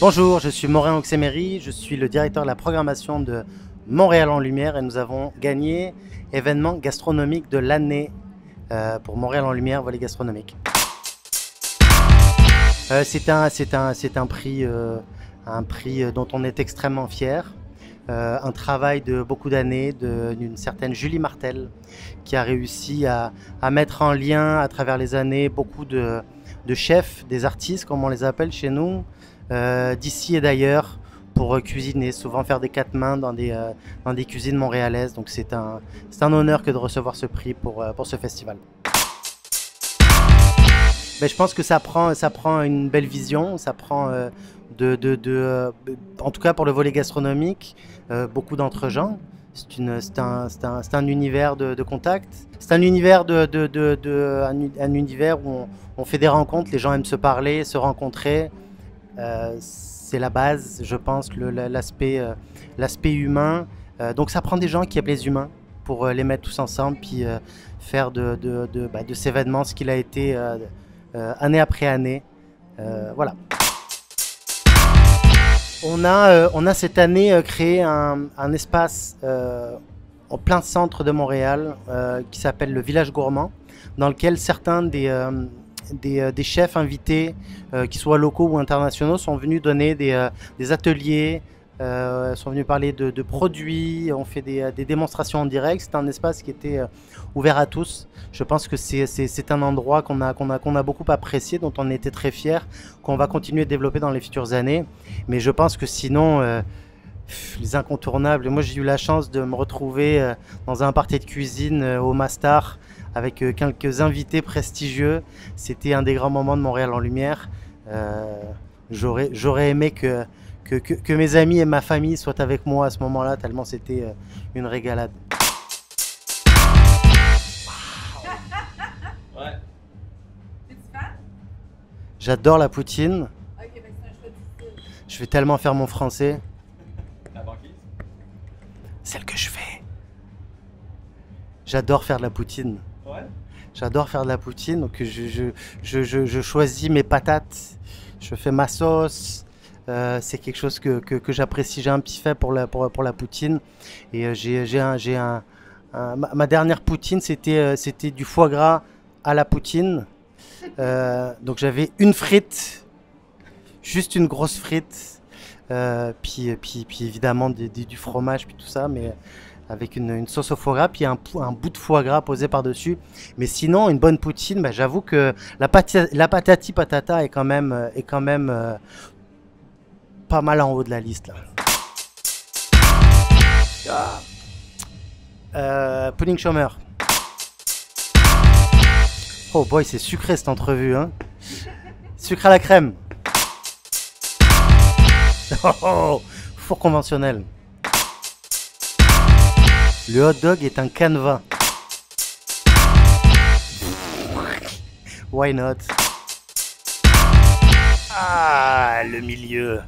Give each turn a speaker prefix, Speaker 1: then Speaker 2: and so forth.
Speaker 1: Bonjour, je suis Morin Oxemery, je suis le directeur de la programmation de Montréal en Lumière et nous avons gagné événement gastronomique de l'année pour Montréal en Lumière, volet gastronomique. C'est un prix dont on est extrêmement fier. Un travail de beaucoup d'années d'une certaine Julie Martel qui a réussi à mettre en lien à travers les années beaucoup de chefs, des artistes comme on les appelle chez nous, d'ici et d'ailleurs pour cuisiner, souvent faire des quatre mains dans des cuisines montréalaises. Donc c'est un honneur que de recevoir ce prix pour ce festival. Mais je pense que ça prend une belle vision, ça prend en tout cas pour le volet gastronomique, beaucoup d'entre-gens. C'est un univers de contact. C'est un univers, un univers où on fait des rencontres, les gens aiment se parler, se rencontrer. C'est la base, je pense, l'aspect humain. Donc ça prend des gens qui aiment les humains pour les mettre tous ensemble, puis faire de cet événement ce qu'il a été année après année. Voilà. On a cette année créé un espace en plein centre de Montréal qui s'appelle le Village Gourmand, dans lequel certains des chefs invités, qu'ils soient locaux ou internationaux, sont venus donner des ateliers, sont venus parler de produits, on fait des démonstrations en direct. C'est un espace qui était ouvert à tous. Je pense que c'est un endroit qu'on a beaucoup apprécié, dont on était très fiers, qu'on va continuer de développer dans les futures années. Mais je pense que sinon, les incontournables, moi j'ai eu la chance de me retrouver dans un party de cuisine au Mastar avec quelques invités prestigieux. C'était un des grands moments de Montréal en Lumière. J'aurais aimé que mes amis et ma famille soient avec moi à ce moment-là, tellement c'était une régalade.
Speaker 2: Ouais.
Speaker 1: J'adore la poutine.
Speaker 3: Ok, ben c'est un choix difficile.
Speaker 1: Je vais tellement faire mon français.
Speaker 2: La banquise?
Speaker 1: Celle que je fais. J'adore faire de la poutine.
Speaker 2: Ouais.
Speaker 1: J'adore faire de la poutine, donc je choisis mes patates, je fais ma sauce. C'est quelque chose que j'apprécie. J'ai un petit fait pour la poutine. Et ma dernière poutine, c'était du foie gras à la poutine. Donc j'avais une frite, juste une grosse frite, puis évidemment du fromage, puis tout ça, mais avec une sauce au foie gras, puis un bout de foie gras posé par-dessus. Mais sinon, une bonne poutine, bah, j'avoue que la patati patata est quand même pas mal en haut de la liste là. Pudding chômeur. Oh boy, c'est sucré cette entrevue, hein. Sucre à la crème. Oh, four conventionnel. Le hot dog est un canevas. Why not? Ah, le milieu.